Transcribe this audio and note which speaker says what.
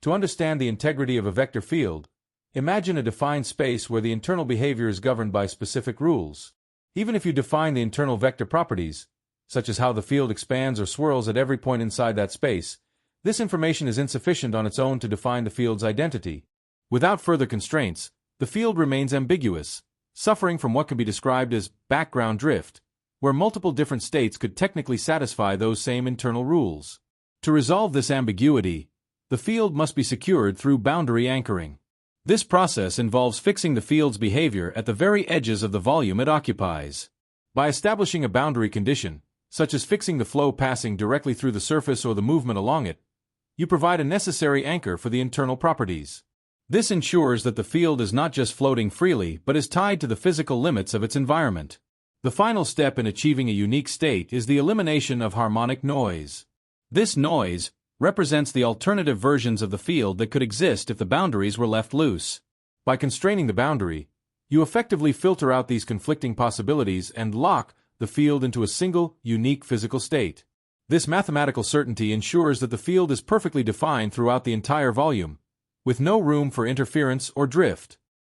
Speaker 1: To understand the integrity of a vector field, imagine a defined space where the internal behavior is governed by specific rules. Even if you define the internal vector properties, such as how the field expands or swirls at every point inside that space, this information is insufficient on its own to define the field's identity. Without further constraints, the field remains ambiguous, suffering from what can be described as background drift, where multiple different states could technically satisfy those same internal rules. To resolve this ambiguity, the field must be secured through boundary anchoring. This process involves fixing the field's behavior at the very edges of the volume it occupies. By establishing a boundary condition, such as fixing the flow passing directly through the surface or the movement along it, you provide a necessary anchor for the internal properties. This ensures that the field is not just floating freely but is tied to the physical limits of its environment. The final step in achieving a unique state is the elimination of harmonic noise. This noise represents the alternative versions of the field that could exist if the boundaries were left loose. By constraining the boundary, you effectively filter out these conflicting possibilities and lock the field into a single, unique physical state. This mathematical certainty ensures that the field is perfectly defined throughout the entire volume, with no room for interference or drift.